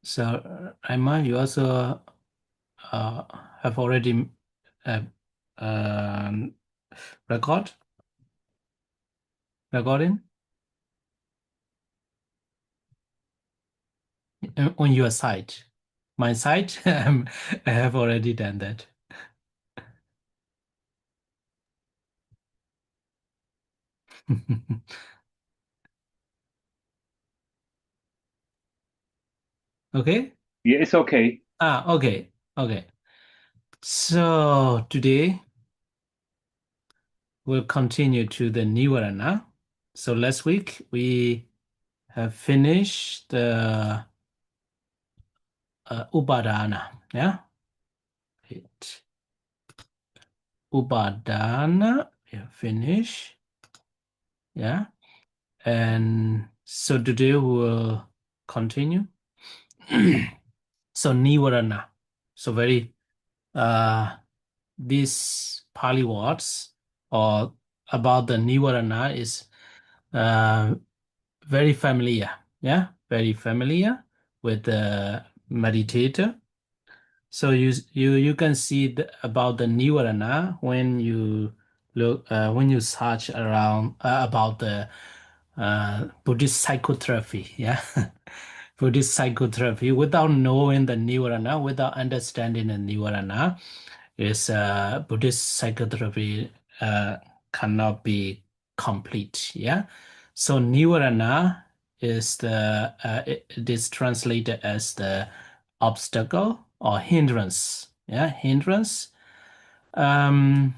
So, Raima, you also uh, have already uh, um, record recording on your site. My site, I have already done that. Okay. Yeah, it's okay. Okay. Okay. So today we'll continue to the Nivarana. So last week we have finished the Upadana. Yeah. It. Upadana. Yeah. Finish. Yeah. And so today we'll continue. So Nivarana. So very these Pali words or about the Nivarana is uh, very familiar. Yeah, very familiar with the meditator. So you can see about the Nivarana when you look when you search around about the Buddhist psychotherapy. Yeah, Buddhist psychotherapy without knowing the Nivarana, without understanding the Nivarana, is Buddhist psychotherapy cannot be complete. Yeah, so Nivarana is it is translated as the obstacle or hindrance. Yeah, hindrance. Um,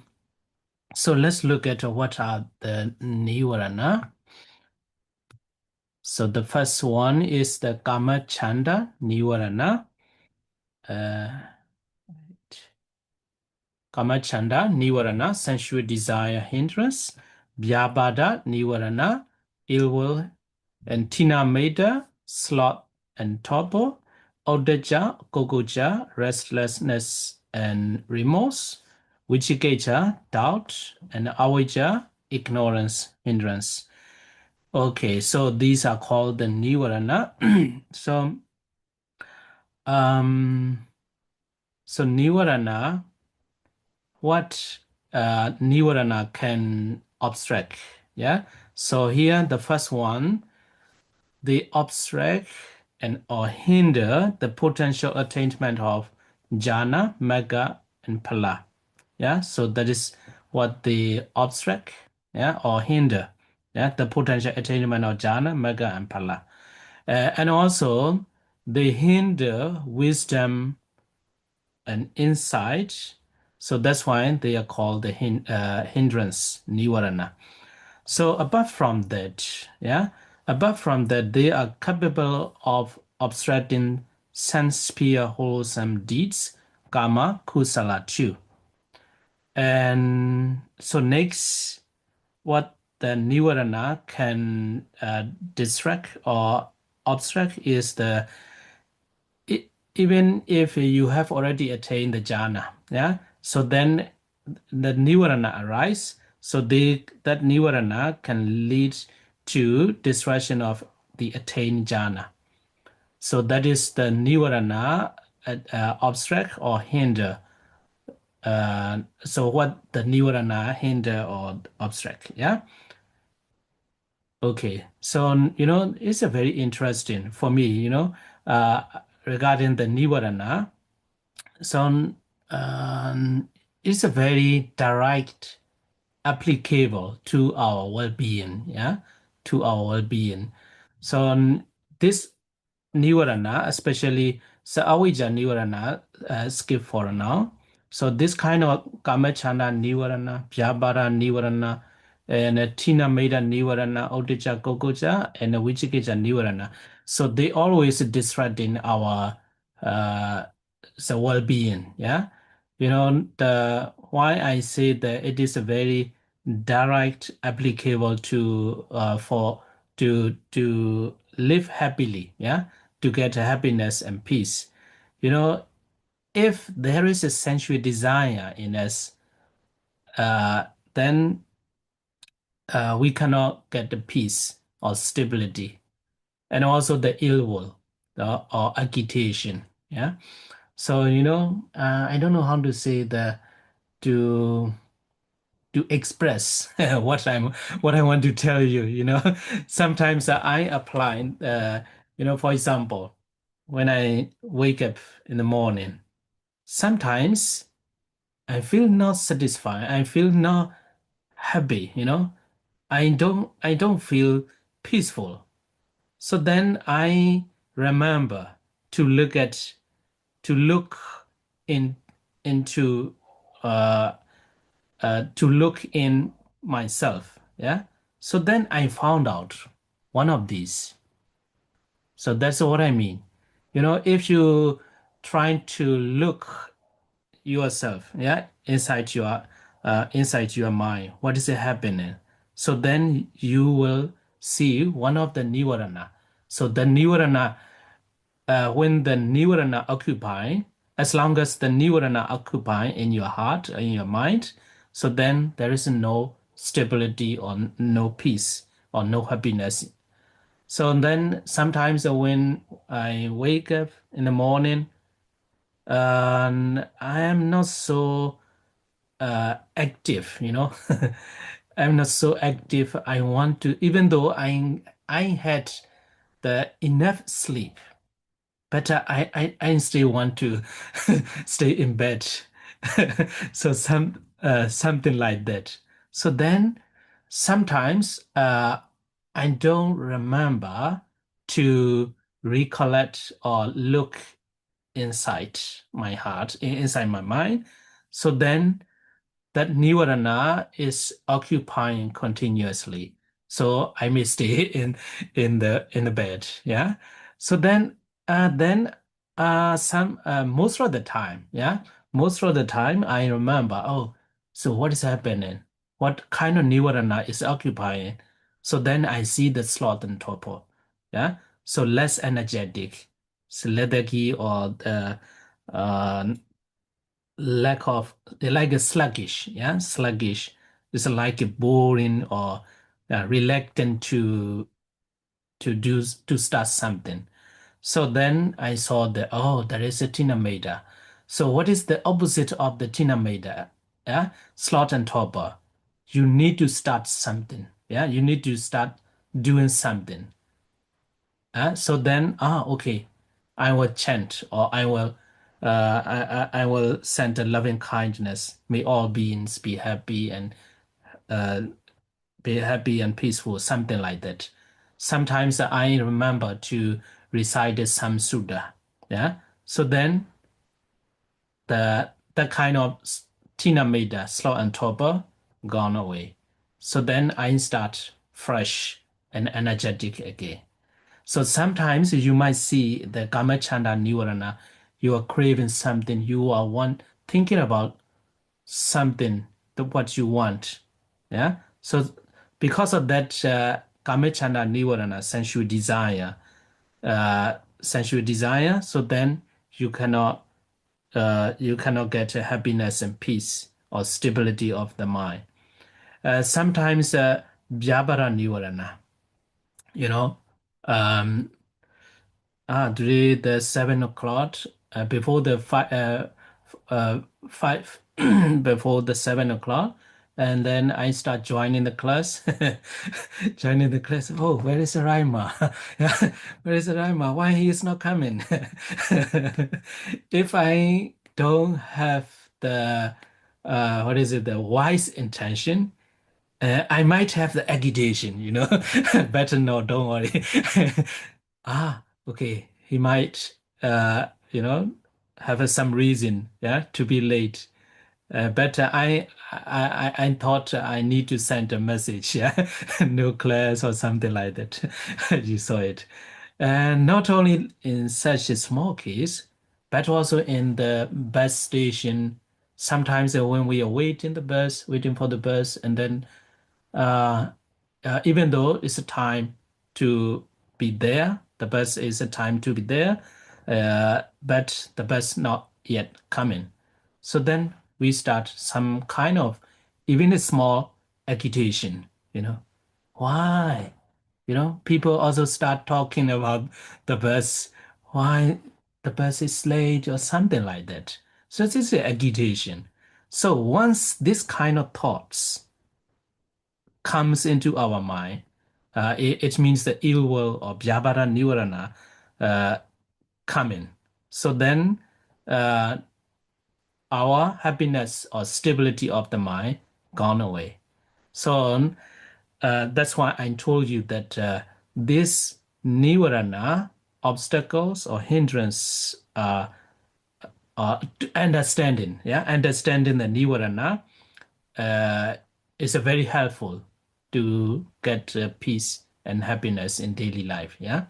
so let's look at what are the Nivarana. So the first one is the Kama Chanda Nivarana. Uh, Kamachanda, Nivarana, sensual desire, hindrance. Vyabhada, Nivarana, ill will. And Tina Meda, sloth and torpor. Odaja, Gogoja, restlessness and remorse. Vichikecha, doubt. And Avijja, ignorance, hindrance. Okay, so these are called the Nivarana. So, um, so Nivarana, what Nivarana can obstruct. Yeah. So here the first one, they obstruct and or hinder the potential attainment of jhana, magga, and phala. Yeah. So that is what they obstruct. Yeah, or hinder. Yeah, the potential attainment of jhana, magga, and phala. And also they hinder wisdom and insight. So that's why they are called the hindrance, nivarana. So apart from that, yeah, apart from that, they are capable of obstructing sense-sphere wholesome deeds, karma, kusala too. And so next, what the nivarana can distract or obstruct is the even if you have already attained the jhana, yeah, so then the nivarana arise. So that nivarana can lead to destruction of the attained jhana. So that is the nivarana obstruct or hinder. So what the nivarana hinder or obstruct? Yeah. Okay. So it's a very interesting for me. Uh, regarding the nivarana. So it's a very direct applicable to our well-being, yeah, to our well-being. So this Nivarana, especially Saavija Nivarana, skip for now. So this kind of Kamachana Nivarana, Vyabhara Nivarana, and Tina Meda Nivarana, Odija Gogoja, and Vichikeja Nivarana. So they always disrupting our uh, the well-being. Yeah, the why I say that it is a very direct applicable to for to live happily. Yeah, to get happiness and peace. You know, if there is a sensual desire in us, uh, then we cannot get the peace or stability, and also the ill will. or agitation. Yeah. So, I don't know how to say to to express what I want to tell you, Sometimes I apply, for example, when I wake up in the morning, sometimes I feel not satisfied. I feel not happy. I don't feel peaceful. So then I remember to look in into uh, to look in myself. Yeah. So then I found out one of these. So that's what I mean. If you try to look yourself, yeah, inside your mind, what is happening? So then you will see one of the nirvana. So the nirvana, when the nirvana occupy, as long as the nirvana occupy in your heart, in your mind, so then there is no stability or no peace or no happiness. So then sometimes when I wake up in the morning, and I am not so active. I'm not so active. I want to, even though I had the enough sleep, but I still want to stay in bed. So something like that. So then sometimes I don't remember to recollect or look inside my heart, inside my mind. So then that nirvana is occupying continuously. So I may stay in the bed. Yeah. So then some most of the time, yeah, most of the time I remember, oh, so what is happening? What kind of nirvana is occupying? So then I see the slot and torpor. Yeah. So less energetic, so lethargy or uh, lack of like a sluggish, yeah, sluggish. It's like a boring or reluctant to start something. So then I saw that, oh, there is a Tinameda. So what is the opposite of the Tinameda? Yeah, slot and torpor. You need to start something. Yeah, you need to start doing something. So then, okay, I will chant or I will send a loving kindness. May all beings uh, be happy and peaceful, something like that. Sometimes I remember to recite some Sutta. Yeah. So then the kind of Tina Meda, slow and torpor, gone away. So then I start fresh and energetic again. So sometimes you might see the Kamachanda Nirvana, you are craving something, you are thinking about something, what you want. Yeah. So because of that Kamachanda Nirvana, sensual desire, so then you cannot you cannot get happiness and peace or stability of the mind. Sometimes Vyabara Nirvana, you know, um, today the 7 o'clock before the five before the 7 o'clock, and then I start joining the class. Joining the class. Oh, where is Raima? Yeah, where is Raima? Why he is not coming? If I don't have the what is it, the wise intention, I might have the agitation. Better no, don't worry. Okay. He might, have some reason, yeah, to be late. But I thought I need to send a message, yeah, no class or something like that. You saw it. And not only in such a small case, but also in the bus station. Sometimes when we are waiting for the bus, and then uh, even though it's a time to be there, the bus is a time to be there, but the bus not yet coming. So then we start some kind of even a small agitation. Why? People also start talking about the bus. why the bus is late or something like that. So this is agitation. So once this kind of thoughts comes into our mind, it means the ill will or Vyabhara Nivarana uh, come in. So then uh, our happiness or stability of the mind gone away. So that's why I told you that this Nivarana obstacles or hindrance understanding, yeah, understanding the Nivarana uh, is a very helpful to get peace and happiness in daily life. Yeah.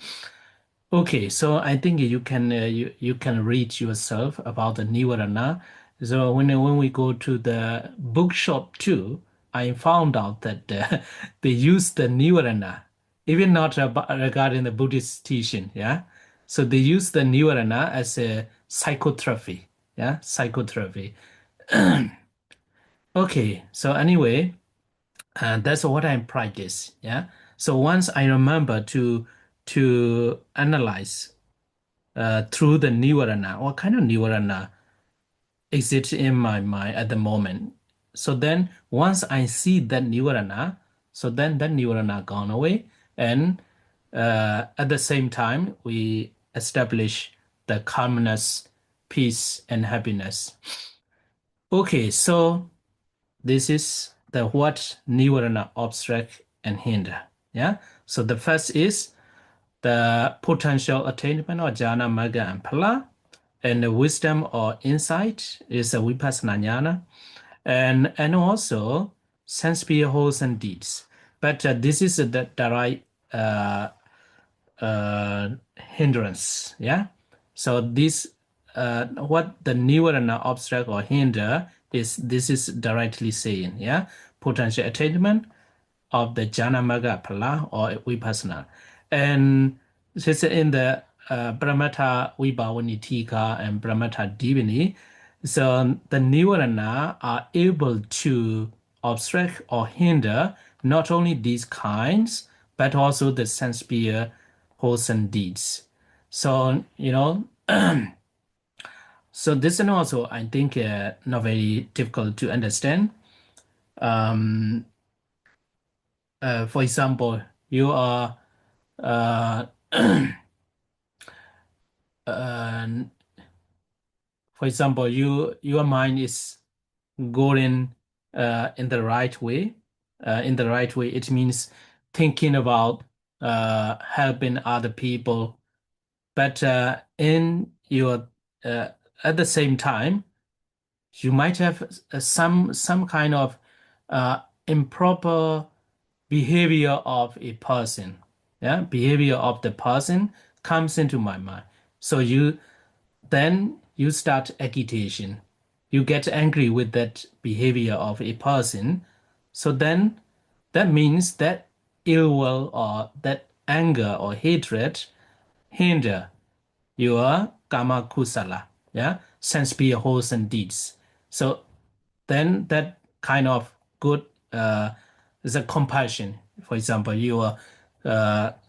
Okay, so I think you can read yourself about the Nivarana. So when we go to the bookshop too, I found out that they use the Nivarana, even not regarding the Buddhist teaching. Yeah, so they use the Nivarana as a psychotherapy. Yeah, psychotherapy. Okay, so anyway, that's what I practice. Yeah. So once I remember to analyze through the Nivarana, what kind of Nivarana exists in my mind at the moment. So then once I see that Nivarana, so then that Nivarana gone away. And at the same time, we establish the calmness, peace, and happiness. Okay, so this is the what Nivarana obstruct and hinder. Yeah. So the first is the potential attainment of jhana, magga, and phala, and the wisdom or insight is a vipassana jnana, and also sense beholds and deeds. But this is the direct hindrance. Yeah. So this what the nirvana obstacle or hinder is, this is directly saying, yeah, potential attainment of the jhana magga phala or vipassana. And since in the Brahmata Vibhavani Tika and Brahmata Divini, so the nirvana are able to obstruct or hinder not only these kinds, but also the sense beer, wholesome deeds. So, so this and also I think not very difficult to understand. Um, for example, you are uh, uh, for example, your mind is going in the right way. In the right way, it means thinking about helping other people. But in your at the same time, you might have some kind of improper behavior of a person. Yeah, behavior of the person comes into my mind. So you start agitation. You get angry with that behavior of a person. So then that means that ill will or that anger or hatred hinder your karma kusala, yeah, sense be wholesome deeds. So then that kind of good is a compassion. For example, you are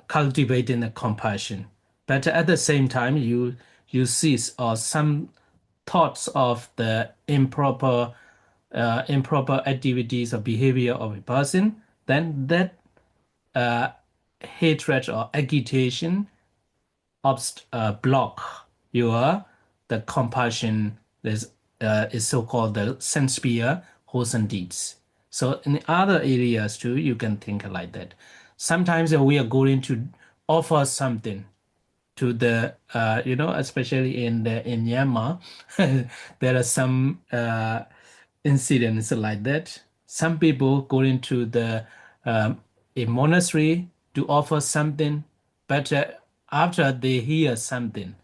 cultivating the compassion, but at the same time you cease or some thoughts of the improper activities or behavior of a person, then that uh, hatred or agitation block your the compassion is so-called the sense sphere wholesome deeds. So in other areas too, you can think like that. Sometimes we are going to offer something to the especially in Myanmar, there are some incidents like that. Some people go into the a monastery to offer something, but after they hear something,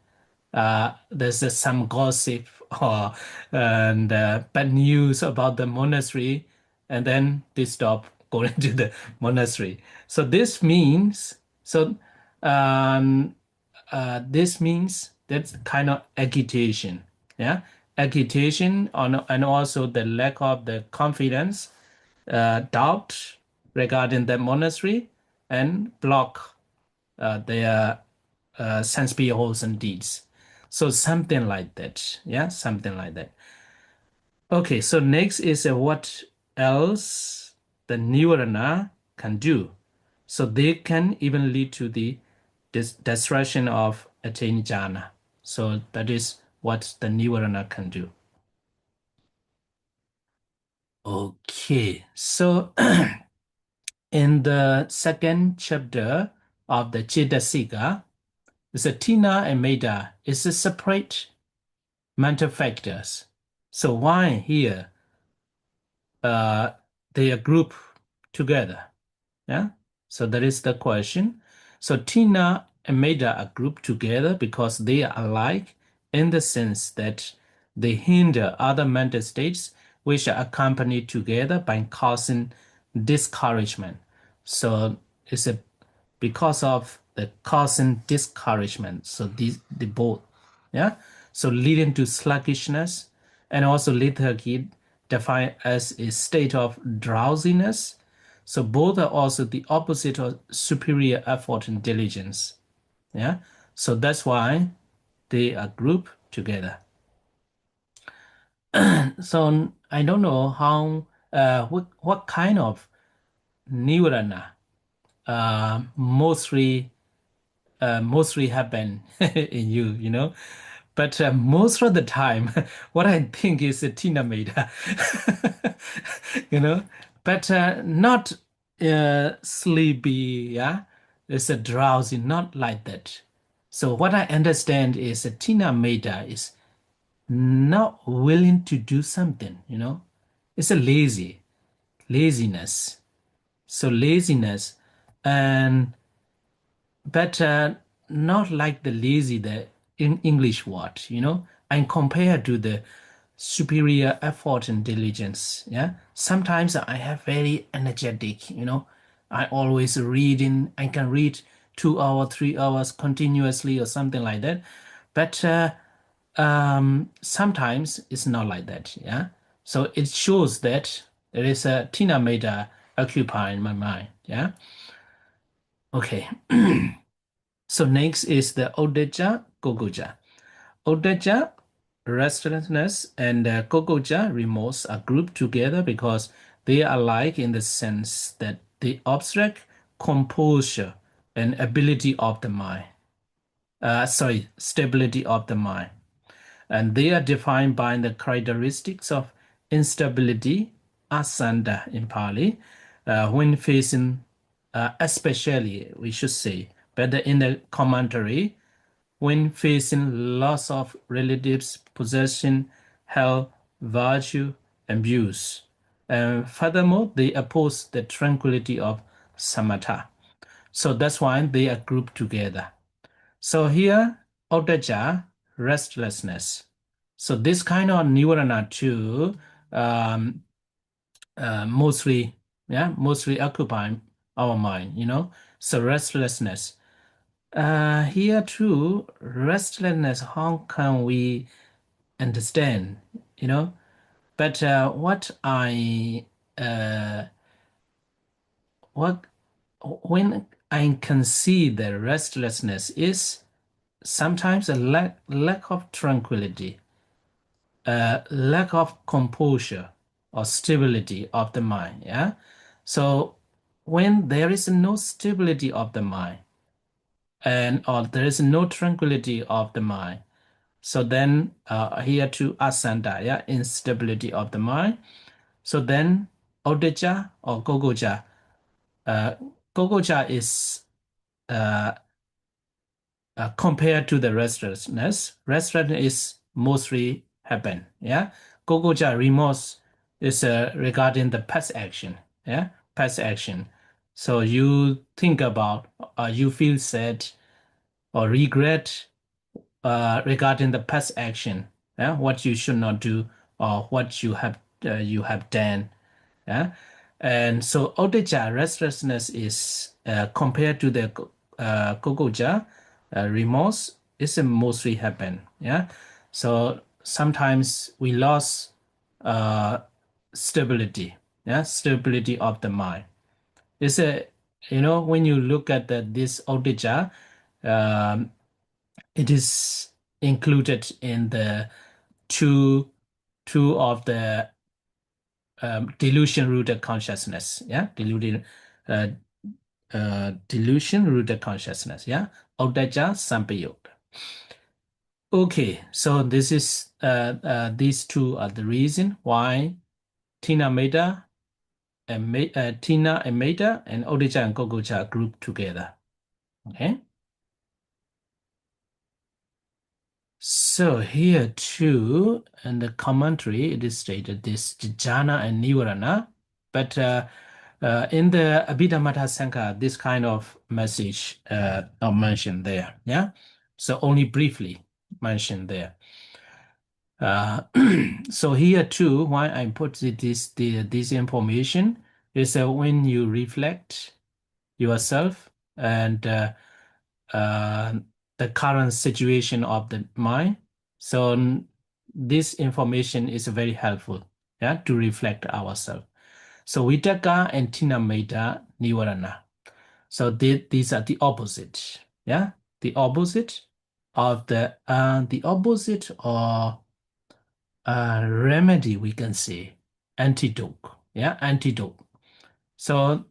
there's some gossip or and bad news about the monastery, and then they stop going to the monastery. So this means so this means that's kind of agitation, yeah, agitation on and also the lack of the confidence, doubt regarding the monastery, and block their sense beholds and deeds. So something like that. Yeah, something like that. Okay, so next is what else the nirvana can do. So they can even lead to the destruction of attained jhana. So that is what the nirvana can do. Okay, so in the second chapter of the Chitasika, the Tina and Meda is a separate mental factors. So why here uh, they are grouped together? Yeah. So that is the question. So Tina and Meda are grouped together because they are alike in the sense that they hinder other mental states which are accompanied together by causing discouragement. So it's a because of the causing discouragement. So these the both, yeah. So leading to sluggishness, and also lethargy defined as a state of drowsiness. So both are also the opposite of superior effort and diligence. Yeah. So that's why they are grouped together. So I don't know how what kind of nirvana mostly happen in you, you know. But most of the time, what I think is a Tina Meda, you know, but not sleepy, yeah. It's a drowsy, not like that. So what I understand is a Tina Meda is not willing to do something, you know. It's a laziness. So laziness, and but not like the lazy, the in English word, you know, and compared to the superior effort and diligence. Yeah, sometimes I have very energetic, you know, I always reading. I can read 2 hours, 3 hours continuously or something like that. But sometimes it's not like that. Yeah, so it shows that there is a Tina Meda occupying my mind. Yeah, okay. So next is the Odeja Gogoja. Odeja, restlessness, and Gogoja, remorse, are grouped together because they are alike in the sense that the abstract composure and ability of the mind. Stability of the mind. And they are defined by the characteristics of instability, asanda in Pali, when facing, especially, we should say, better in the commentary, when facing loss of relatives, possession, health, virtue, abuse. And furthermore, they oppose the tranquility of samatha. So that's why they are grouped together. So here, Odaja, restlessness. So this kind of nirvana too, um, mostly, yeah, mostly occupy our mind, you know. So restlessness. Here too, restlessness, how can we understand, you know? But uh, what, when I can see the restlessness is sometimes a lack of tranquility, lack of composure or stability of the mind. Yeah. So when there is no stability of the mind and or there is no tranquility of the mind, so then here to asanda, yeah, instability of the mind. So then odeja or gogoja. Uh, Gogoja is uh, compared to the restlessness. Restlessness is mostly happen. Yeah, Gogoja remorse is regarding the past action. Yeah, past action. So you think about, you feel sad or regret regarding the past action. Yeah, what you should not do or what you have done. Yeah. And so Odeja restlessness is compared to the Gogoja remorse is mostly happen. Yeah. So sometimes we lost uh, stability. Yeah. Stability of the mind. It's a, you know, when you look at this Odeja, it is included in the two two of the delusion-rooted consciousness. Yeah, uh, delusion-rooted consciousness. Yeah, Audaja Sampayot. Okay, so this is these two are the reason why Tina Meda and Tina and Meda and Audaja and Gogocha are grouped together. Okay. So here too, in the commentary, it is stated this jhana and nivarana, but in the Abhidhammattha Sangaha, this kind of message are mentioned there. Yeah, so only briefly mentioned there. So here too, why I put this information is when you reflect yourself and uh, the current situation of the mind. So this information is very helpful, yeah, to reflect ourselves. So Vitaka and Tinameta Nivarana. So these are the opposite, yeah, the opposite of the opposite or remedy, we can say antidote, yeah, antidote. So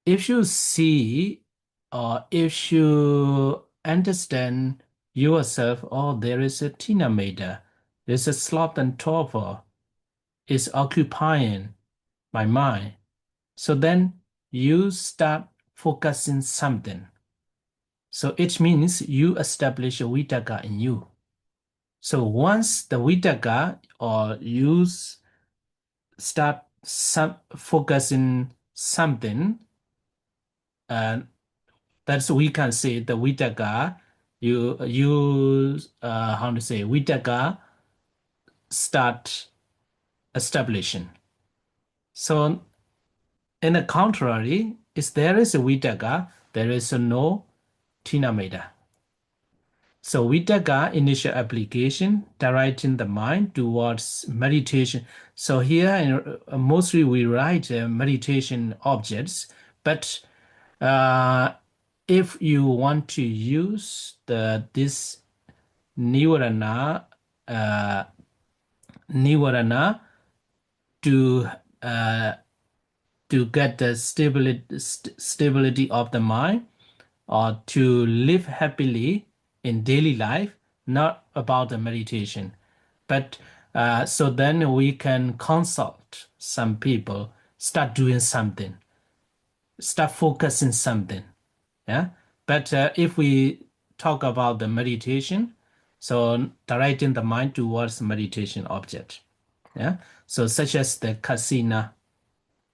if you see or if you understand yourself, oh, there is a Tina Maida, there's a sloth and torpor is occupying my mind. So then you start focusing something. So it means you establish a vitaka in you. So once the vitaka or you start focusing something, and that's we can say the Vitaka, you how to say Vitaka start establishing. So in the contrary, if there is a Vitaka, there is a no Tinameda. So Vitaka initial application directing the mind towards meditation. So here mostly we write meditation objects, but if you want to use this Nivarana, uh, Nivarana to uh, to get the stability of the mind or to live happily in daily life, not about the meditation. But so then we can consult some people, start doing something, start focusing something. Yeah. But if we talk about the meditation, so directing the mind towards meditation object. Yeah. So such as the casino.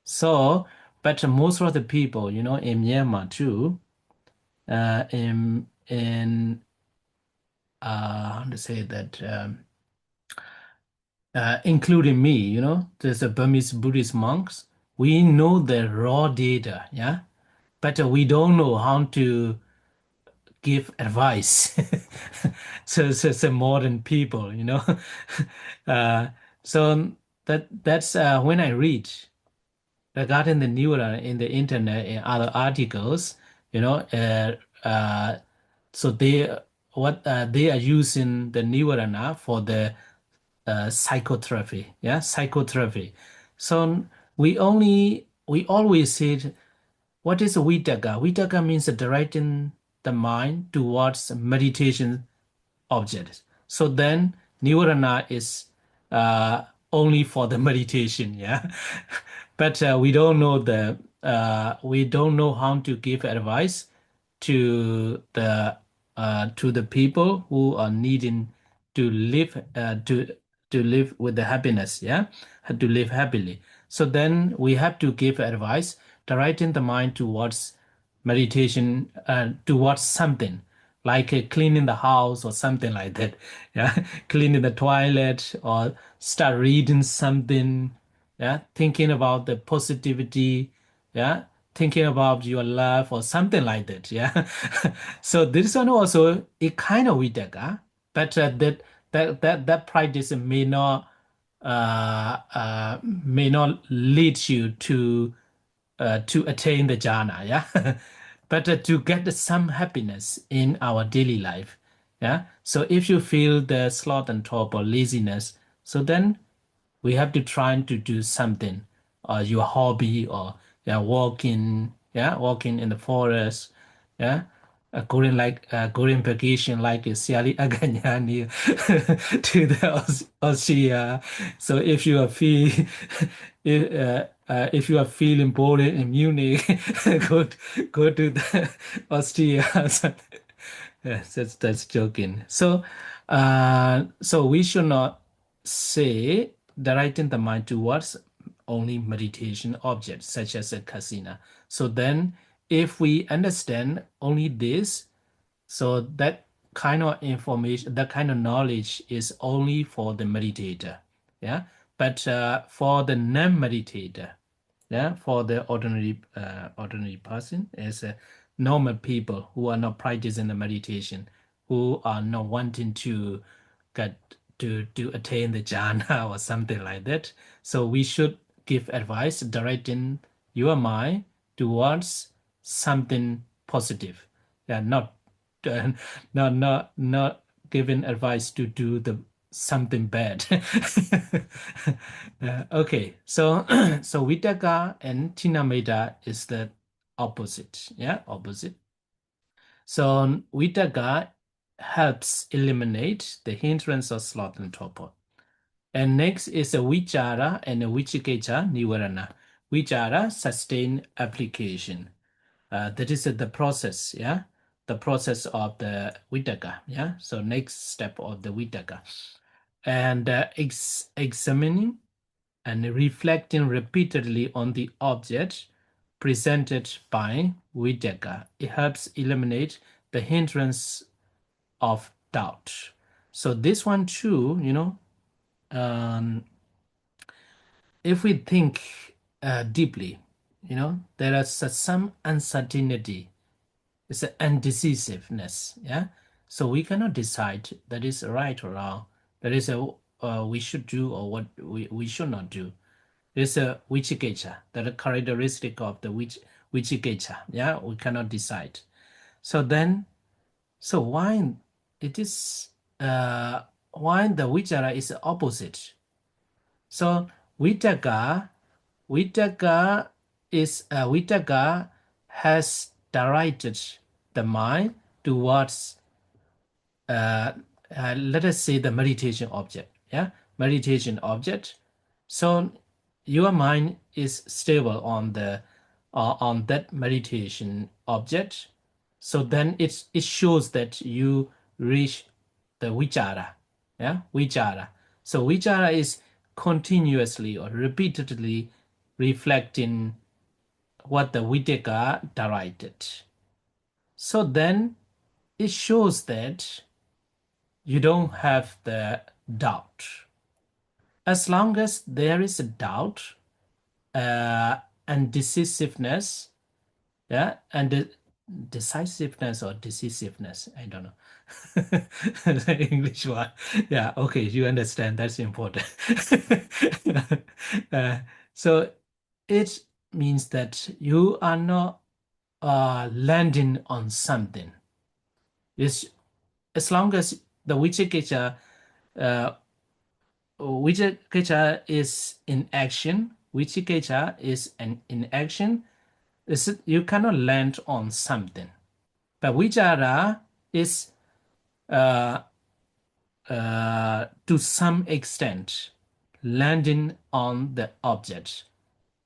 So, but most of the people, in Myanmar too, in how to say that, including me, there's a Burmese Buddhist monks. We know the raw data, yeah, but we don't know how to give advice. So modern people, uh, so that's when I read regarding the neuron in the internet and other articles, you know, so they are using the neurona for the psychotherapy, yeah, psychotherapy. So we always said, what is a Vitaka? Vitaka means directing the mind towards meditation objects. So then Nivarana is only for the meditation, yeah. But we don't know how to give advice to the people who are needing to live to live with the happiness, yeah, to live happily. So then we have to give advice, directing the mind towards meditation, towards something like cleaning the house or something like that. Yeah, cleaning the toilet or start reading something. Yeah, thinking about the positivity. Yeah, thinking about your love or something like that. Yeah, so this one also a kind of vitaka, but that practice may not lead you to attain the jhana, yeah, but to get some happiness in our daily life, Yeah. So if you feel the sloth and torpor or laziness, so then we have to try to do something, or your hobby, or yeah, walking in the forest, yeah, going vacation like Siali Aganyani to the Austria. So if you are feel if you are feeling bored in Munich, go to the Austria. Yes, that's joking. So we should not say directing the mind towards only meditation objects such as a casino. So then, if we understand only this, so that kind of information, that kind of knowledge is only for the meditator. Yeah, but for the non-meditator, yeah, for the ordinary person, is normal people who are not practicing the meditation, who are not wanting to get to attain the jhana or something like that. So we should give advice directing your mind towards something positive. Yeah, uh, not giving advice to do the something bad. Okay, so so Vitaka and Tinameda is the opposite. Yeah, opposite. So Vitaka helps eliminate the hindrance of sloth and torpor. And next is a Vichara and a Vichikecha Nivarana. Vichara, sustain application. That is the process, yeah, the process of the Vitaka, yeah. So next step of the Vitaka, and examining and reflecting repeatedly on the object presented by Vitaka. It helps eliminate the hindrance of doubt. So this one too, um, if we think deeply, there is some uncertainty. It's an indecisiveness. Yeah. So we cannot decide that is right or wrong. That is a we should do or what we should not do. It's a wichikecha, that a characteristic of the wichikecha. Yeah, we cannot decide. So then, so it is why the vichara is opposite. So vitaka, vitaka vitaka has directed the mind towards let us say the meditation object. Yeah, meditation object. So your mind is stable on that meditation object. So then it shows that you reach the vichara. Yeah, vichara. So vichara is continuously or repeatedly reflecting what the Vitaka directed. So then it shows that you don't have the doubt. As long as there is a doubt and decisiveness, yeah, and decisiveness or decisiveness, I don't know. The English one. Yeah, okay, you understand. That's important. Uh, so it means that you are not landing on something. It's as long as the uh, Vichikecha is in action, Vichikecha is in action, you cannot land on something. But Vichara is uh, to some extent landing on the object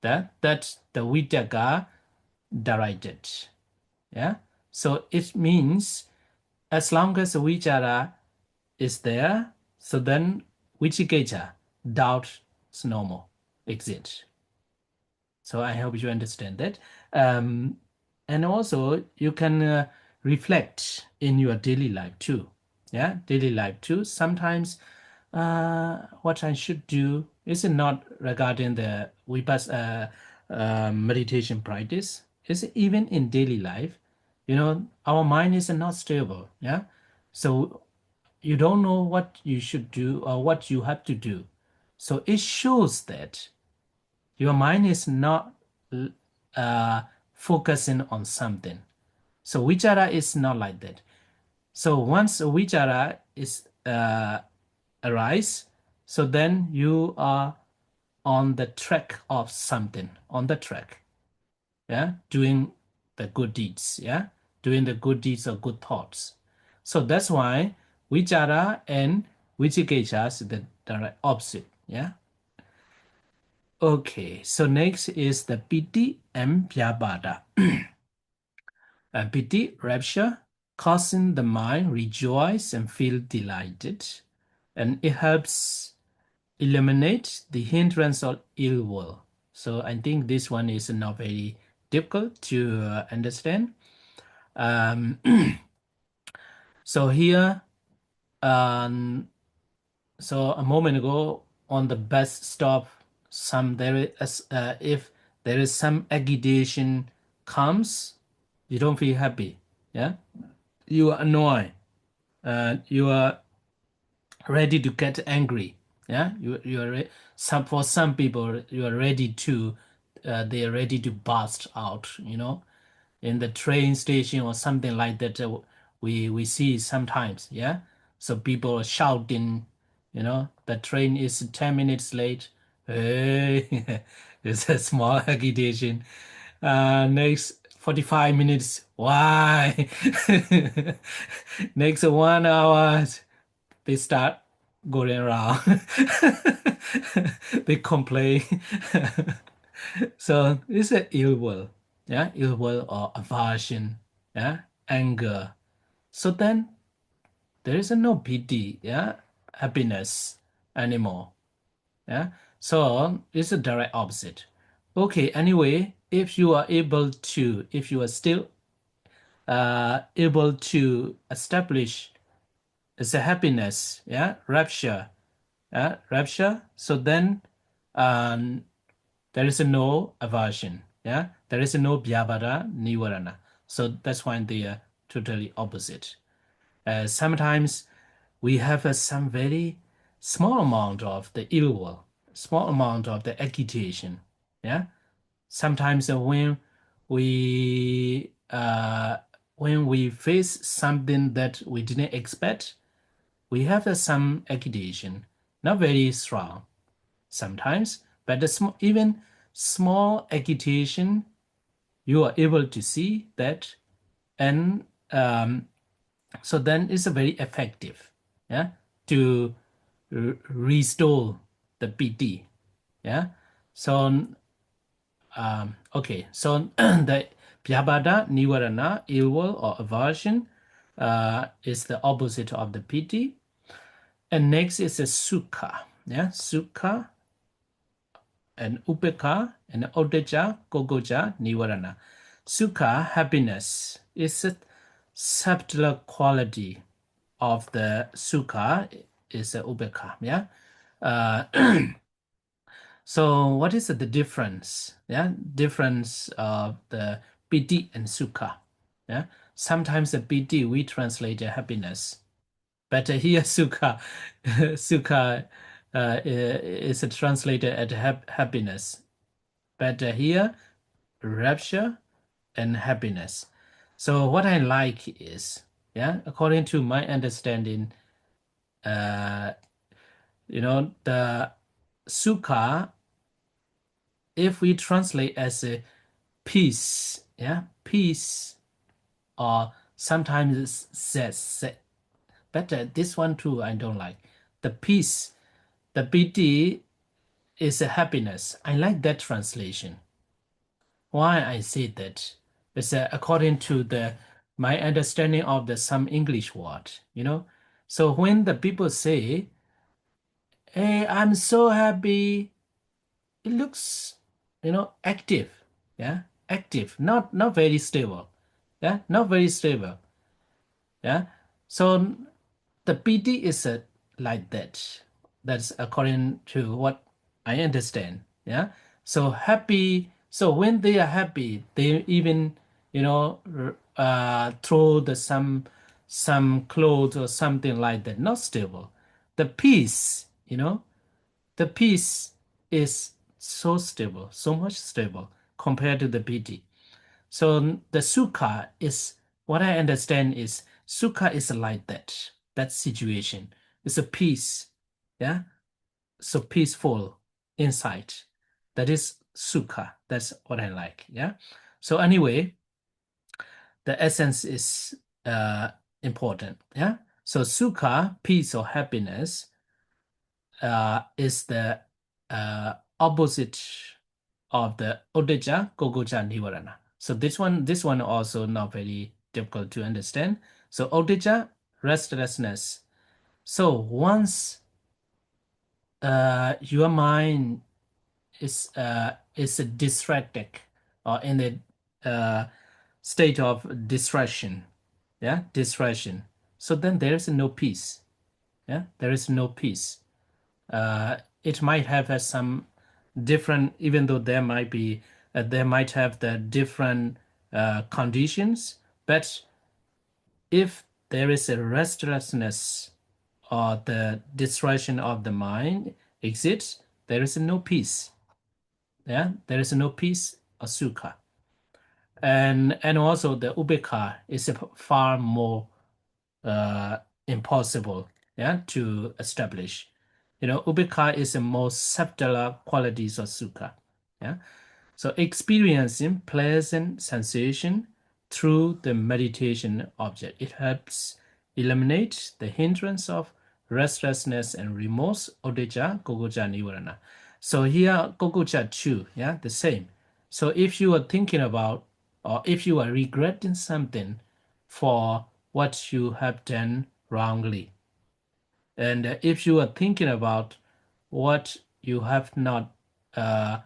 that the Vitaka directed. Yeah. So it means as long as the Vichara is there, so then Vichikecha, doubt is normal, exit. So I hope you understand that. Um, and also you can reflect in your daily life too. Yeah, daily life too. Sometimes what I should do is not regarding the meditation practice. It's even in daily life. Our mind is not stable. Yeah, so you don't know what you should do or what you have to do. So it shows that your mind is not uh, focusing on something. So vichara is not like that. So once vichara is arise, so then you are on the track of something, on the track, yeah, doing the good deeds, yeah, doing the good deeds or good thoughts. So that's why vichara and vichikesha is the direct opposite, yeah. Okay, so next is the piti and vyabhada. Piti, rapture, causing the mind rejoice and feel delighted, and it helps eliminate the hindrance of ill will. So I think this one is not very difficult to understand. Um, so here, um, so a moment ago on the bus stop, some there is if there is some agitation comes, you don't feel happy. Yeah, you are annoyed. You are ready to get angry. Yeah, you are some for some people you are ready to they are ready to burst out. In the train station or something like that. We see sometimes. Yeah, so people are shouting. The train is 10 minutes late. Hey, it's a small agitation. Next 45 minutes. Why? Next 1 hour they start going around. They complain. So it's an ill will, yeah, ill will or aversion, yeah, anger. So then there is no pity, yeah, happiness anymore, yeah. So it's a direct opposite. Okay, anyway, if you are still able to establish the happiness, yeah, rapture, rapture. So then um, there is no aversion. Yeah, there is no vyabhara nivarana. So that's why they are totally opposite. Sometimes we have some very small amount of the ill will, small amount of the agitation. Yeah, sometimes when we face something that we didn't expect, we have some agitation, not very strong sometimes, but even small agitation, you are able to see that, and so then it's a very effective, yeah, to restore the PT, yeah. So okay, so the Vyabhada, Nivarana, ill will or aversion, is the opposite of the PT. And next is a Sukha. Yeah, Sukha and Upekha and Odeja, Gogoja, Nivarana. Sukha, happiness, is a subtler quality of the Sukha, is a Upekha. Yeah. Uh, so what is the difference? Yeah, difference of the piti and Sukha. Yeah, sometimes the piti we translate happiness, but here Sukha, Sukha is translated as happiness. But here rapture and happiness. So what I like is, yeah, according to my understanding, uh, the Sukha, if we translate as a peace, yeah, peace, or sometimes it says, but this one too I don't like. The peace, the BD is a happiness. I like that translation. Why I say that? It's according to the my understanding of the some English word. So when the people say, "Hey, I'm so happy," it looks, active. Yeah, active, not very stable. Yeah, not very stable. Yeah. So the PD is like that. That's according to what I understand. Yeah. So happy. So when they are happy, they even throw the some clothes or something like that. Not stable. The peace, the peace is so stable, so much stable compared to the PD. So the sukha is what I understand is Sukha is like that. That situation. It's a peace. Yeah. So peaceful insight. That is sukha. That's what I like. Yeah. So anyway, the essence is important. Yeah. So sukha, peace or happiness, is the opposite of the Uddhacca, Gogocha, Nivarana. So this one also not very difficult to understand. So Uddhacca, restlessness. So once your mind is distracted or in a state of distraction, yeah, distraction. So then there is no peace. Yeah, there is no peace. It might have some different, even though there might have the different conditions, but if there is a restlessness or the distraction of the mind exists, there is no peace. Yeah, there is no peace or sukha. And also the ubeka is far more uh, impossible, yeah, to establish. Ubeka is the most subtler qualities of sukha. Yeah. So experiencing pleasant sensation through the meditation object. It helps eliminate the hindrance of restlessness and remorse, odija, gogoja, nivarana. So here, gogoja too, yeah, the same. So if you are thinking about, or if you are regretting something for what you have done wrongly, and if you are thinking about what you have not uh,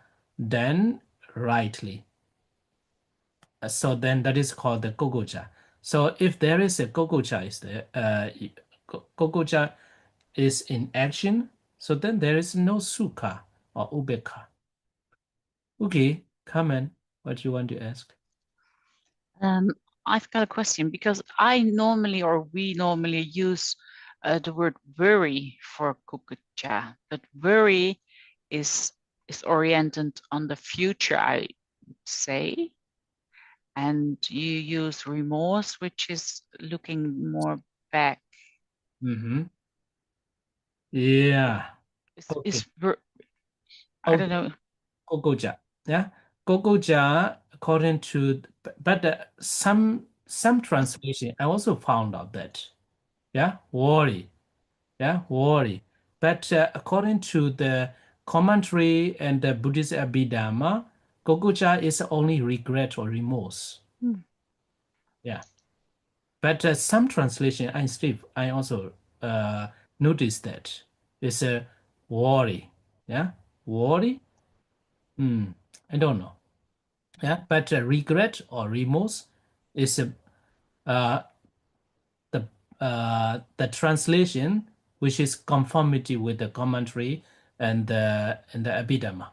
done rightly, so then that is called the gogocha. So if there is a gogocha is there, gogocha is in action, so then there is no sukha or ubeka. Okay, comment. What you want to ask? Um, I've got a question because I normally, or we normally use the word worry for kukucha, but worry is oriented on the future, I would say. And you use remorse, which is looking more back. Mm-hmm. Yeah. Is Okay. I don't know. Gogoja. Yeah. Gogoja, according to, but some translation, I also found out that, yeah, worry. Yeah, worry. But according to the commentary and the Buddhist Abhidhamma, Gogoja is only regret or remorse. Hmm. Yeah. But some translation, I also uh, noticed that it's a worry. Yeah, worry. Hmm. I don't know. Yeah, but regret or remorse is uh, the translation which is conformity with the commentary and the Abhidhamma.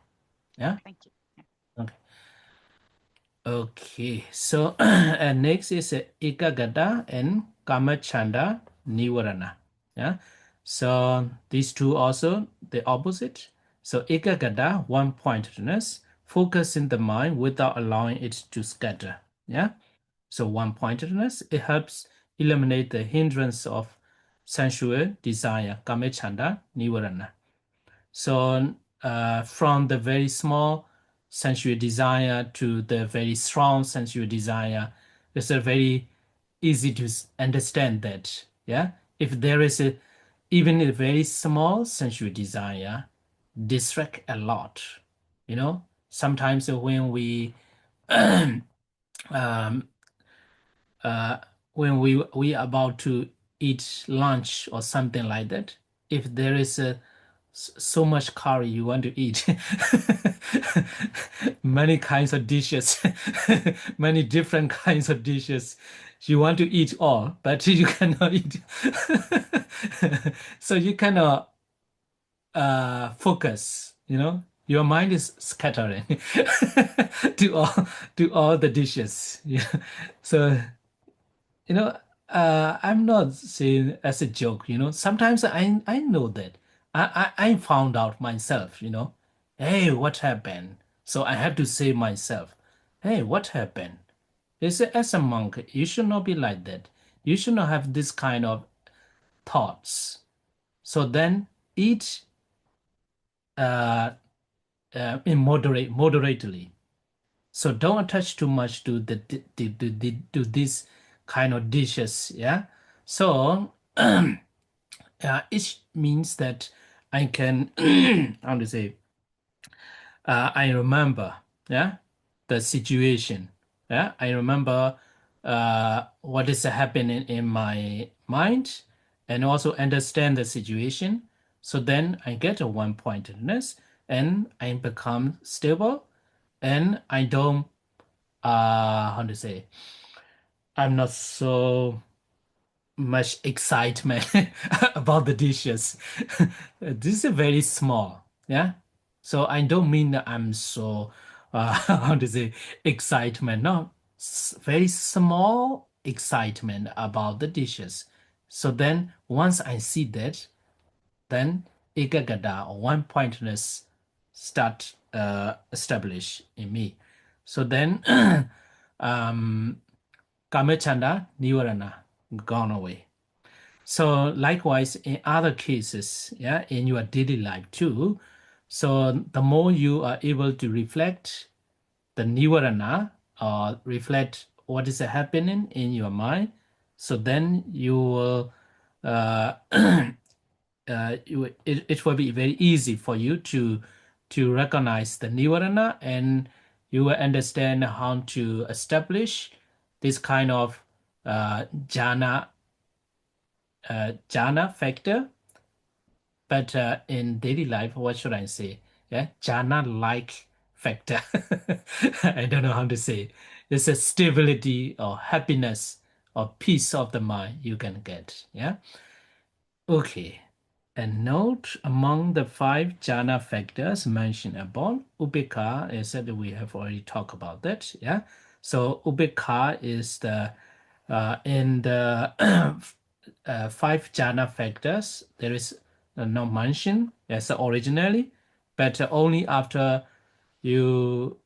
Yeah. Thank you. Yeah. Okay. Okay. So and next is Ekagata and Kamachanda Nivarana. Yeah. So these two also the opposite. So Ekagata, one pointedness, focusing the mind without allowing it to scatter. Yeah. So one-pointedness, it helps eliminate the hindrance of sensual desire, kamechanda, nivarana. So from the very small sensual desire to the very strong sensual desire, it's a very easy to understand that. Yeah, if there is even a very small sensual desire, distract a lot. Sometimes when we um, uh, when we about to eat lunch or something like that, if there is so much curry you want to eat, many kinds of dishes, many different kinds of dishes, you want to eat all, but you cannot eat. So you cannot focus. Your mind is scattering to all the dishes. Yeah. So you know, I'm not saying as a joke, Sometimes I know that. I found out myself. Hey, what happened? So I have to say myself, hey, what happened? As a monk, you should not be like that. You should not have this kind of thoughts. So then eat moderately. So don't attach too much to to this kind of dishes. Yeah. So it means that I can how to say I remember, yeah, the situation. Yeah, I remember what is happening in my mind and also understand the situation. So then I get a one-pointedness and I become stable and I don't, how to say, I'm not so much excitement about the dishes. This is very small, yeah. So I don't mean that I'm so how to say excitement. No, very small excitement about the dishes. So then once I see that, then ikagada or one pointedness start establish in me. So then kamechanda nivarana gone away. So likewise, in other cases, yeah, in your daily life too. So the more you are able to reflect the nivarana or reflect what is happening in your mind, so then you will, it will be very easy for you to recognize the nivarana, and you will understand how to establish this kind of jhana jhana factor. But in daily life, what should I say? Yeah, jhana-like factor. I don't know how to say. It's a stability or happiness or peace of the mind you can get. Yeah. Okay. And note among the five jhana factors mentioned above, ubeka is that we have already talked about that. Yeah. So ubeka is the in the five jhana factors, there is no mention as originally, but only after you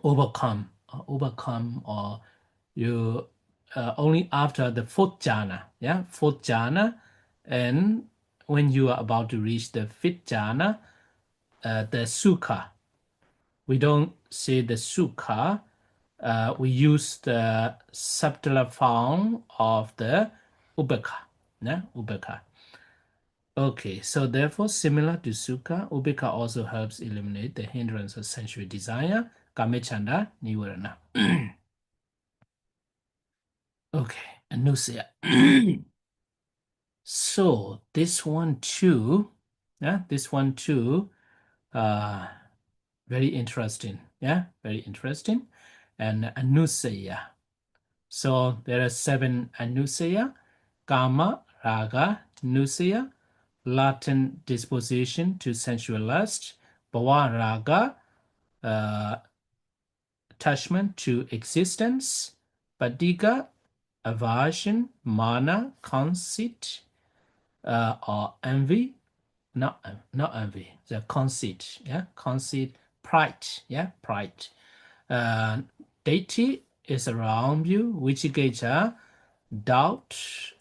overcome, or you only after the fourth jhana, yeah, fourth jhana, and when you are about to reach the fifth jhana, the sukha. We don't say the sukha. We use the subtler form of the ubeka. Yeah, ubeka. Okay, so therefore, similar to sukha, ubeka also helps eliminate the hindrance of sensual desire, kamechanda, nivarana. Okay, anusaya. So this one too, yeah, this one too, uh, very interesting. Yeah, very interesting. And anusaya. So there are seven anusaya: kama, raga, nusaya, latent disposition to sensual lust; bhava raga, uh, attachment to existence; patigha, aversion; mana, conceit, or envy. Not envy, the conceit, yeah, conceit, pride, yeah, pride. Uh, Deity is around you, Vichikecha, doubt,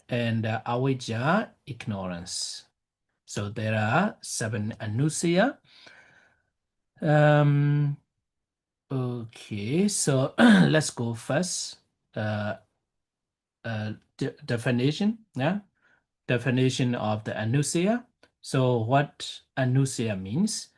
and avijja, ignorance. So there are seven anusaya. Um, okay, so let's go first. Uh, Definition, yeah, definition of the anusaya. So what anusaya means?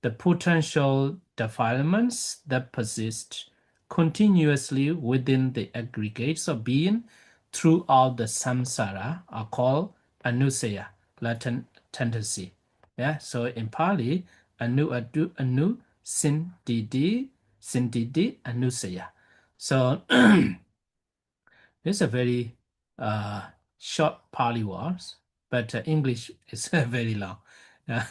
The potential defilements that persist continuously within the aggregates of being throughout the samsara are called anusaya, Latin tendency. Yeah, so in Pali, anu, sindidi, anusaya. So it's a very uh, short Pali words, but English is very long. Uh,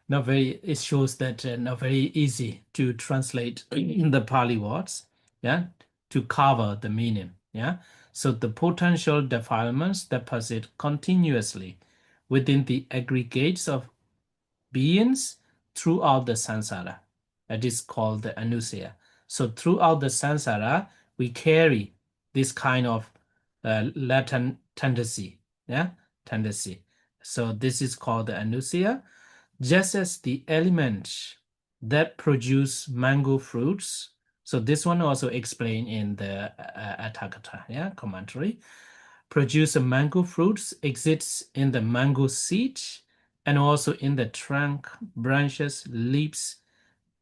Not very. It shows that not very easy to translate the Pali words. Yeah, to cover the meaning. Yeah, so the potential defilements that persist continuously within the aggregates of beings throughout the samsara. That is called the anusaya. So throughout the samsara, we carry this kind of latent tendency. Yeah, tendency. So this is called the anusia. Just as the element that produce mango fruits. So this one also explained in the Atthakatha, yeah, commentary. Produce mango fruits exists in the mango seed and also in the trunk, branches, leaves,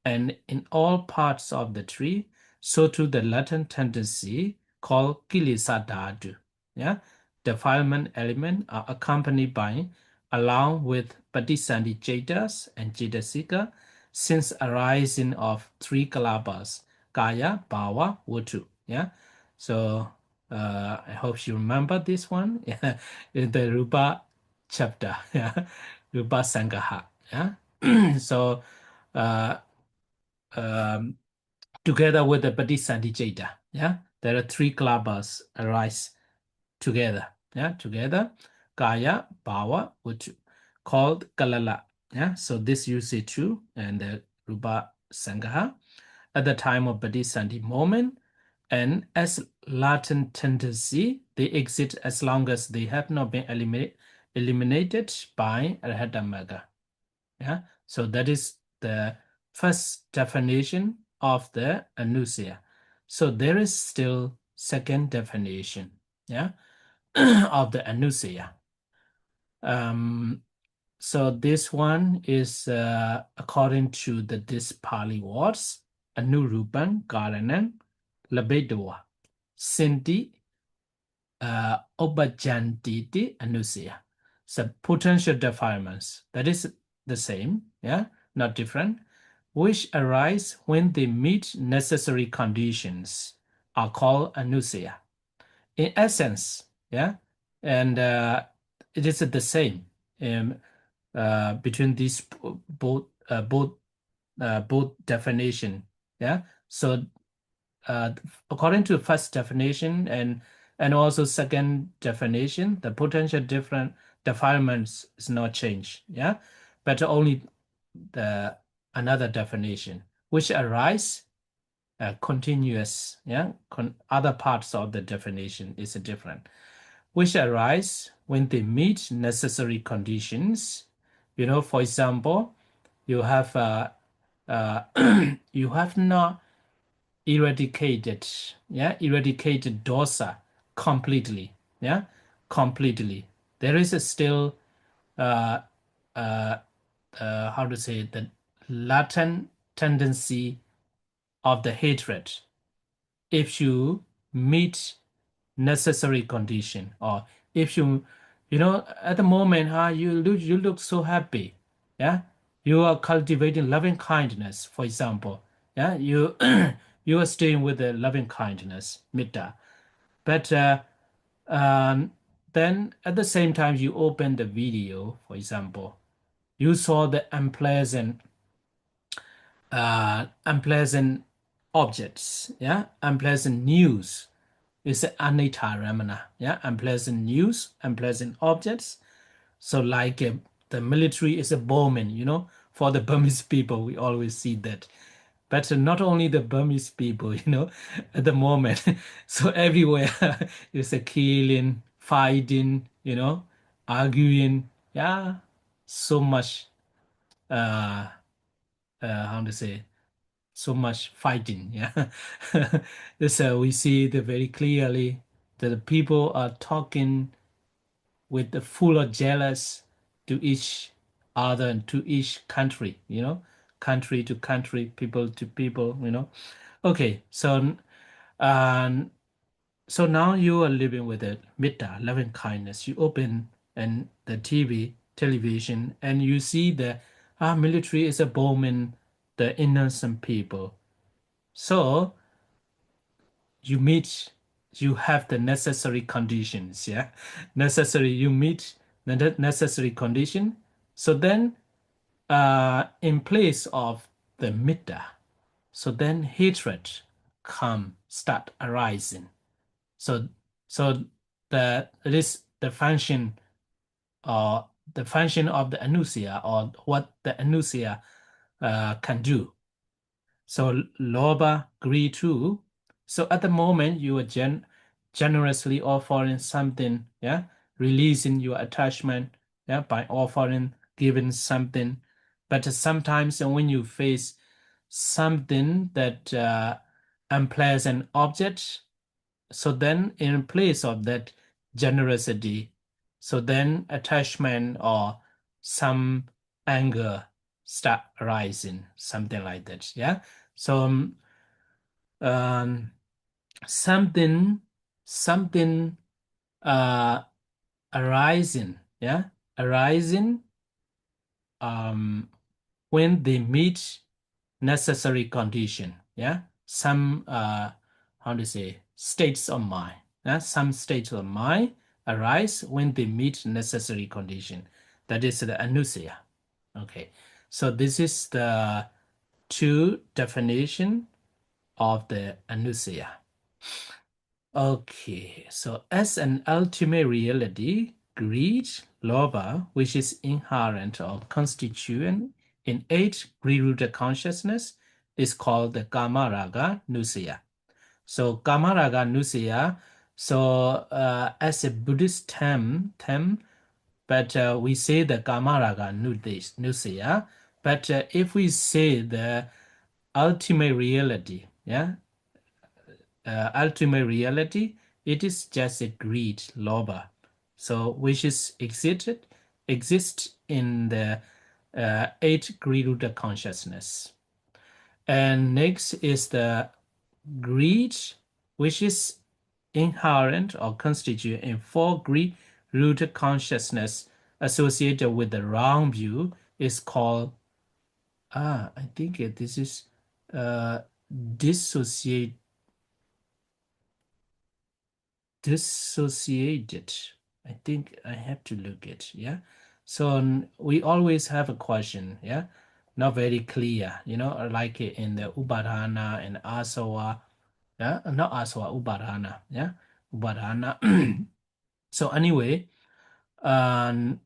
and in all parts of the tree, so too the latent tendency called kilisadadu. Yeah, defilement element are accompanied by, along with patisandi cetas and cetasika, since arising of three kalabas, kaya, bhava, vuttu. Yeah, so I hope you remember this one. Yeah, in the Rupa chapter. Yeah, Rupa Sangaha. Yeah, so. Uh, um, Together with the Bodhisattva. Yeah, there are three klabas arise together. Yeah, together, Kaya, Bhava, which called Kalala. Yeah, so this usage too, and the Rupa Sangaha at the time of Bodhisattva moment, and as latent tendency, they exist as long as they have not been eliminated by Abhidhammattha. Yeah, so that is the first definition of the anusia. So there is still second definition, yeah, of the anusia. Um, so this one is according to this Pali words, anurupan karanam labedwa, sinti obajantiti anusia. So potential defilements, that is the same, yeah, not different, which arise when they meet necessary conditions are called anusia. In essence, yeah, and it is the same between these both definition, yeah. So according to first definition and also second definition, the potential different defilements is not changed, yeah, but only the another definition which arise continuous, yeah, other parts of the definition is different, which arise when they meet necessary conditions. You know, for example, you have you have not eradicated dosa completely, yeah, completely. There is still uh, uh, how to say, the latent tendency of the hatred if you meet necessary condition, or if you know, at the moment, you look so happy, yeah, you are cultivating loving kindness, for example, yeah, you you are staying with the loving kindness, mitta, but um, then at the same time you open the video, for example, you saw the unpleasant objects, yeah, unpleasant news. It's anita ramana, yeah, unpleasant news, unpleasant objects. So like the military is a bowman, you know, for the Burmese people, we always see that. But not only the Burmese people, you know, at the moment. So everywhere is a killing, fighting, you know, arguing. Yeah, so much, uh, how to say, so much fighting. Yeah. So we see the very clearly that the people are talking with the full of jealous to each other and to each country, you know, country to country, people to people, you know. Okay, so um, so now you are living with a metta, loving kindness. You open and the television, and you see the military is a bombing the innocent people. So you meet, you have the necessary conditions, yeah, necessary, you meet the necessary condition. So then in place of the mitta, so then hatred start arising. So so the it is the function, or the function of the anusia, or what the anusia can do. So loba, greed too. So at the moment you are generously offering something, yeah, releasing your attachment, yeah, by offering, giving something. But sometimes when you face something that unpleasant object, so then in place of that generosity, so then attachment or some anger start arising, something like that. Yeah. So um, something something uh arising, yeah, arising um when they meet necessary condition, yeah, some how to say states of mind, yeah, some states of mind arise when they meet necessary condition. That is the anusia. Okay, so this is the two definition of the anusia. Okay, so as an ultimate reality, greed, lobha, which is inherent or constituent in eight greed-rooted consciousness, is called the Kamaraga Nusaya. So Kamaraga Nusaya, so as a Buddhist term, but we say the Kamaraga Nusaya, but if we say the ultimate reality, yeah, ultimate reality, it is just a greed, lobha, so which is exist in the eight greed consciousness. And next is the greed, which is inherent or constitute in four greed-rooted consciousness associated with the wrong view, is called I think this is uh, dissociate dissociated. I think I have to look at, yeah. So we always have a question, yeah, not very clear, like in the Upadana and Asawa, yeah, not Asawa, Upadana, yeah, Upadana. So anyway, um,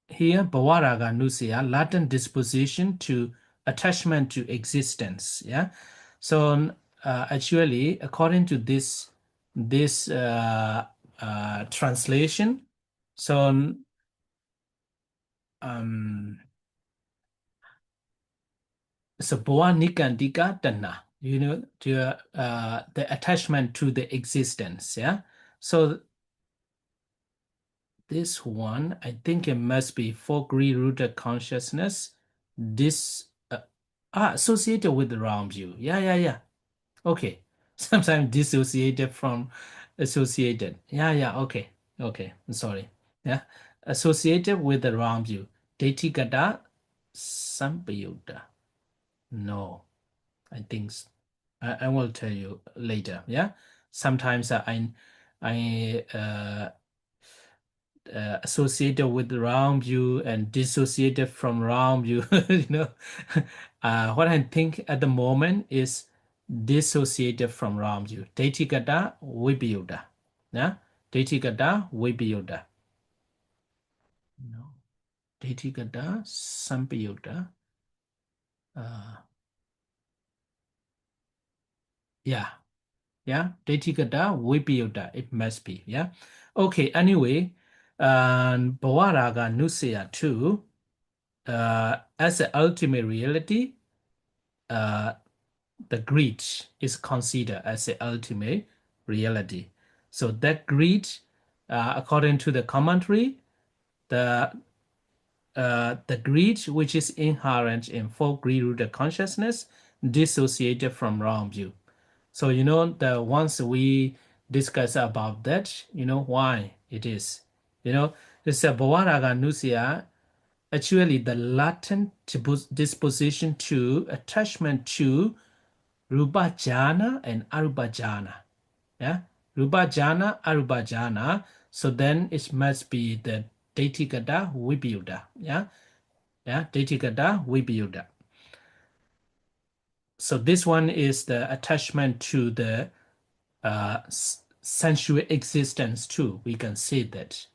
here Bhavaraga Nusya, latent disposition to attachment to existence, yeah. So actually, according to this translation, so um, so Bhava Nikandika Dana, the attachment to the existence, yeah. So this one, I think it must be for greed-rooted consciousness. This associated with the wrong view. Yeah, yeah, yeah. Okay. Sometimes dissociated from associated. Yeah, yeah. Okay. Okay. I'm sorry. Yeah. Associated with the wrong view. Detigata Sampayuta. No, I think I will tell you later. Yeah. Sometimes I associated with the wrong view and dissociated from wrong view. What I think at the moment is dissociated from wrong view. Daitigata Vibhyuda. Yeah? Daitigata Vibhyuda. No. Daitigata Sampayuta. Uh, yeah. Yeah. Daitigata Vibhyuda. It must be. Yeah. Okay. Anyway, Bhavaraga Nusya too. As the ultimate reality, uh, the greed is considered as the ultimate reality. So that greed, according to the commentary, the the greed which is inherent in four greed-rooted consciousness, dissociated from wrong view. So the once we discuss about that, why it is. It's a Bhavaraga Nusya. Actually, the latent disposition to attachment to Rupa jhana and Arupa jhana. Yeah, Rupa jhana, Arupa jhana. So then it must be the Daitigata Vibhyuda. Yeah, yeah, Daitigata Vibhyuda. So this one is the attachment to the sensual existence too. We can say that.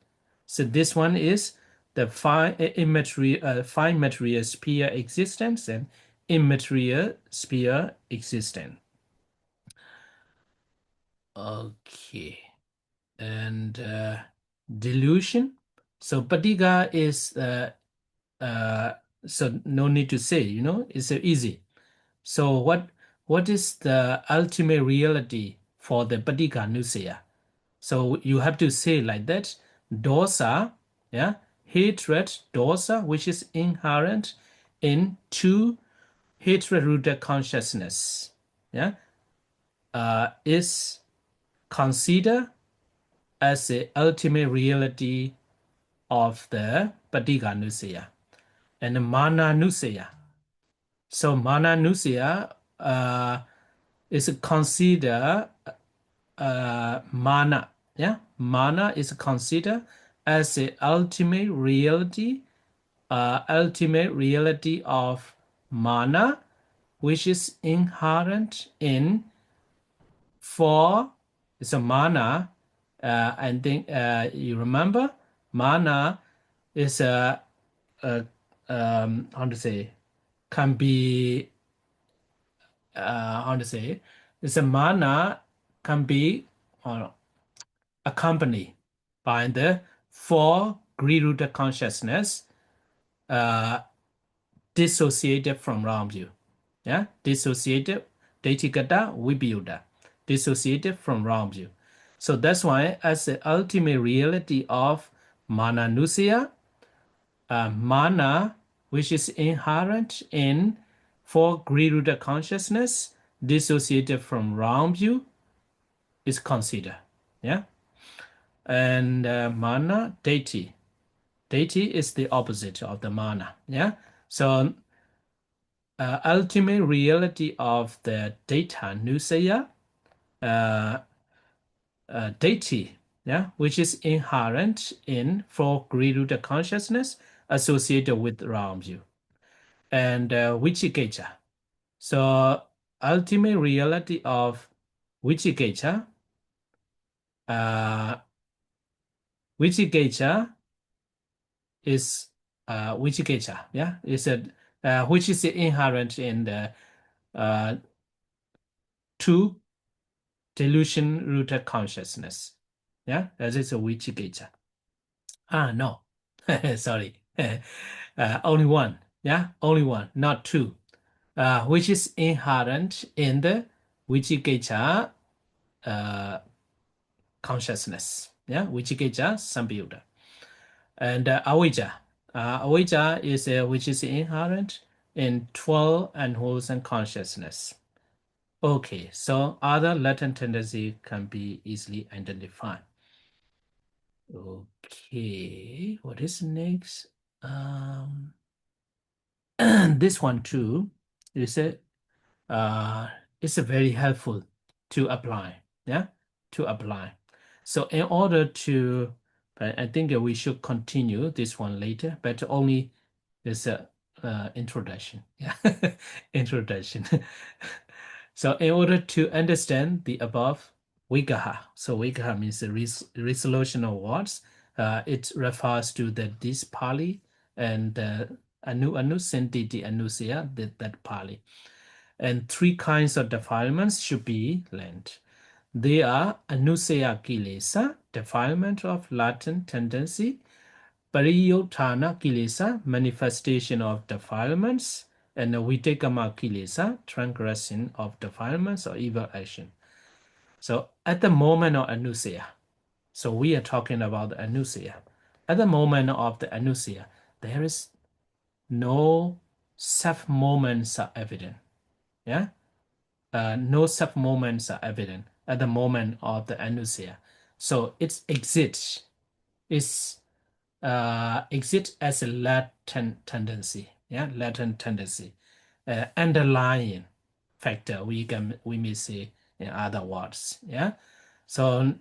So this one is the fine material sphere existence and immaterial sphere existence. Okay. And delusion. So Patiga is uh, so no need to say, it's easy. So what is the ultimate reality for the Patiga Nusaya? So you have to say like that, dosa, yeah, hatred, dosa, which is inherent in two hatred-rooted consciousness, yeah, is considered as the ultimate reality of the Patigha Nusaya and the Mana Nusaya. So Mana Nusaya is considered mana. Yeah, mana is considered as the ultimate reality of mana, which is inherent in four. So mana. I think you remember mana is a how to say can be how to say it's a mana can be uh, accompanied by the four greed-rooted consciousness uh, dissociated from realm view. Yeah, dissociated Daitigata Vibhyuta, dissociated from realm view. So that's why, as the ultimate reality of Mana Nusya, mana, which is inherent in four greed-rooted consciousness, dissociated from realm view, is considered. Yeah, and mana deity. Deity is the opposite of the mana. Yeah, so ultimate reality of the data nusaya, uh, deity, yeah, which is inherent in four greed consciousness associated with realm view, and Vichikecha. So ultimate reality of Vichikecha, uh, Vichikecha is Vichikecha, yeah, is a which is inherent in the uh, two delusion rooted consciousness. Yeah, that is a Vichikecha. Ah, no, sorry, only one. Yeah, only one, not two, which is inherent in the Vichikecha uh, consciousness. Yeah, Vichikecha Sambuddha. And Avijja. Avijja is which is inherent in 12 unwholesome consciousness. Okay, so other latent tendency can be easily identified. Okay, what is next? Um, this one too is it's a very helpful to apply. Yeah, to apply. So in order to, but I think we should continue this one later, but only there's a introduction. Yeah, introduction. So in order to understand the above Vigaha, so Vigaha means the resolution of words. It refers to this Pali and Anu Sentiti Anusya, that Pali. And three kinds of defilements should be learned. They are Anusaya Kilesa, defilement of latent tendency, Pariyotthana Kilesa, manifestation of defilements, and Vitekama Kilesa, transgression of defilements or evil action. So at the moment of Anusaya, so we are talking about the Anusaya. At the moment of the Anusaya, there is no self moments are evident. Yeah, no self moments are evident at the moment of the Anusaya. So it exists. It's exist as a latent tendency, yeah, latent tendency, underlying factor. We may say in other words, yeah. So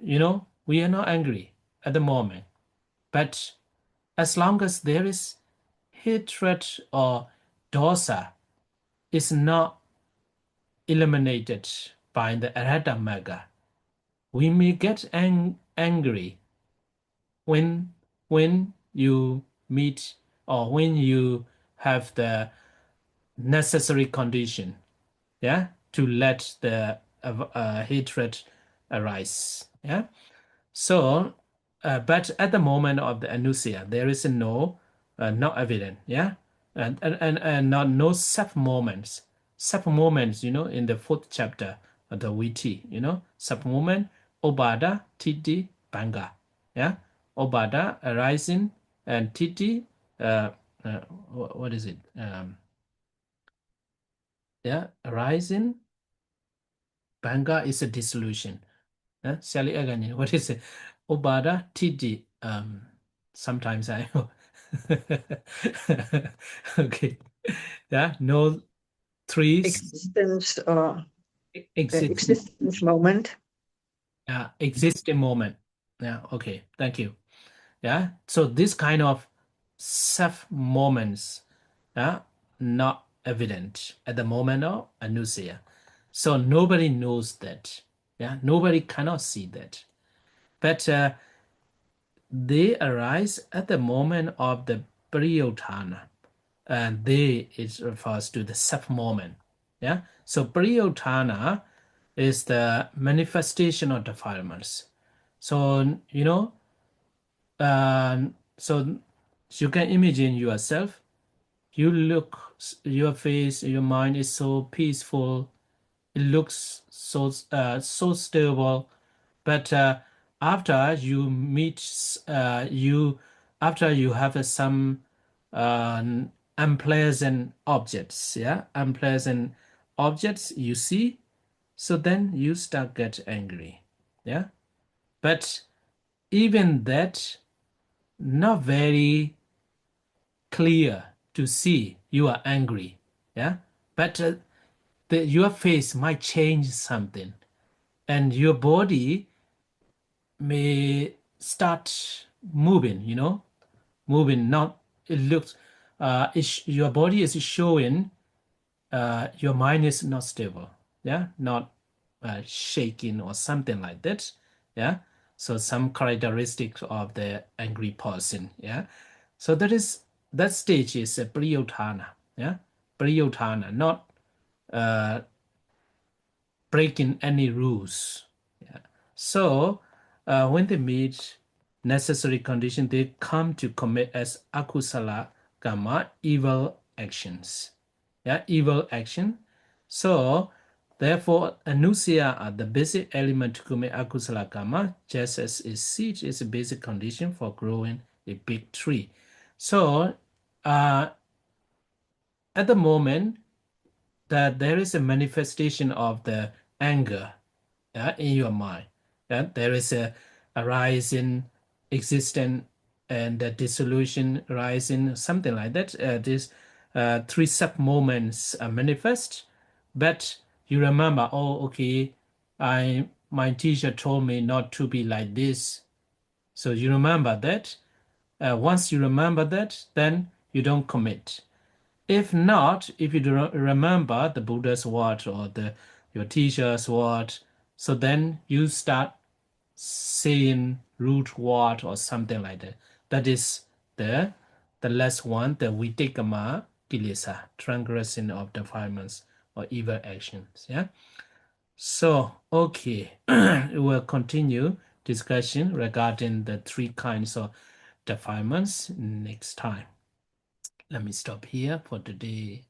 we are not angry at the moment, but as long as there is hatred or dosa is not eliminated by the Abhidhammattha, we may get angry when you meet or when you have the necessary condition, yeah, to let the hatred arise. Yeah. So, but at the moment of the anusia, there is no evidence. Yeah. And not no sub moments. Sub moments, in the fourth chapter of the VT, sub moment, obada, titi, banga. Yeah. Obada arising and titi, uh, what is it? Yeah, arising. Banga is a dissolution. Sally again, what is it? Obada Titi. Sometimes I okay. Yeah, no trees Existence or the exist. existence moment. Existing moment. Yeah, okay. Thank you. Yeah. So this kind of self moments, yeah, not evident at the moment of anusia. So nobody knows that. Yeah, nobody cannot see that. But they arise at the moment of the Priyotana. And they, it refers to the self moment. Yeah. So Priyotana is the manifestation of defilements. So, so you can imagine yourself. You look, your face, your mind is so peaceful. It looks so stable. But after you meet, after you have some uh, unpleasant objects, yeah, unpleasant objects you see, so then you start get angry, yeah. But even that, not very clear to see you are angry, yeah. But your face might change something, and your body may start moving, moving. Not it looks, your body is showing your mind is not stable, yeah, not shaking or something like that, yeah. So some characteristics of the angry person, yeah. So that stage is a priyotana, yeah, priyotana, not uh, breaking any rules. Yeah. So when they meet necessary condition, they come to commit as akusala karma, evil actions. Yeah, evil action. So therefore, anusia are the basic element to commit akusala karma, just as a seed is a basic condition for growing a big tree. So at the moment that there is a manifestation of the anger, in your mind. There is a arising, existence, and a dissolution rising, something like that. These three sub moments manifest, but you remember, oh, okay, my teacher told me not to be like this. So you remember that. Once you remember that, then you don't commit. If not, if you don't remember the Buddha's word or your teacher's word, so then you start saying root word or something like that. That is the last one, the vitikama kilesa, transgression of defilements or evil actions. Yeah. So okay, we will continue discussion regarding the three kinds of defilements next time. Let me stop here for today.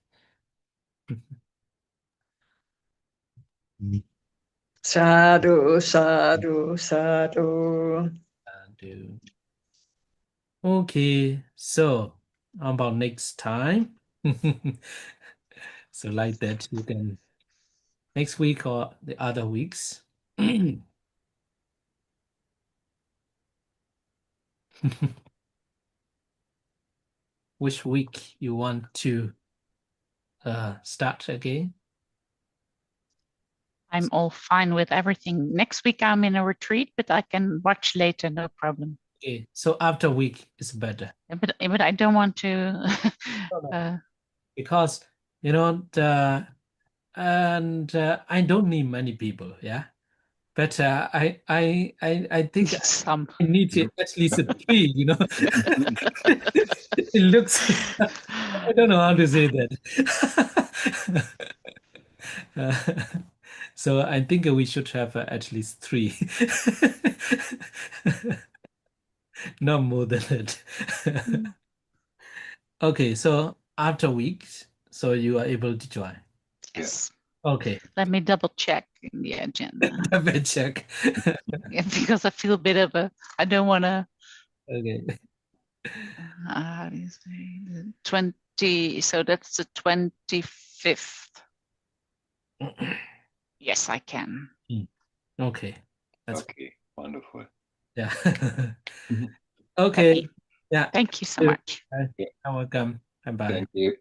Sadhu, sadhu, sadhu. Do. Okay, so how about next time? So like that, you can next week or the other weeks. Which week you want to start again? I'm all fine with everything. Next week I'm in a retreat, but I can watch later, no problem. Okay, so after week is better. But I don't want to. Because and I don't need many people, yeah. But I think Some. I need at least three, It looks, I don't know how to say that. So I think we should have at least 3. Not more than it. Okay, so after weeks, so you are able to join. Yes. Okay. Let me double check in the agenda. Double check. Yeah, because I feel a bit of I don't want to. Okay. How do you say? The 20, so that's the 25th. Yes, I can. Okay. That's Okay, wonderful. yeah. Mhm. Okay. Okay. Yeah. Thank you so much. You're welcome. Bye-bye. Thank you.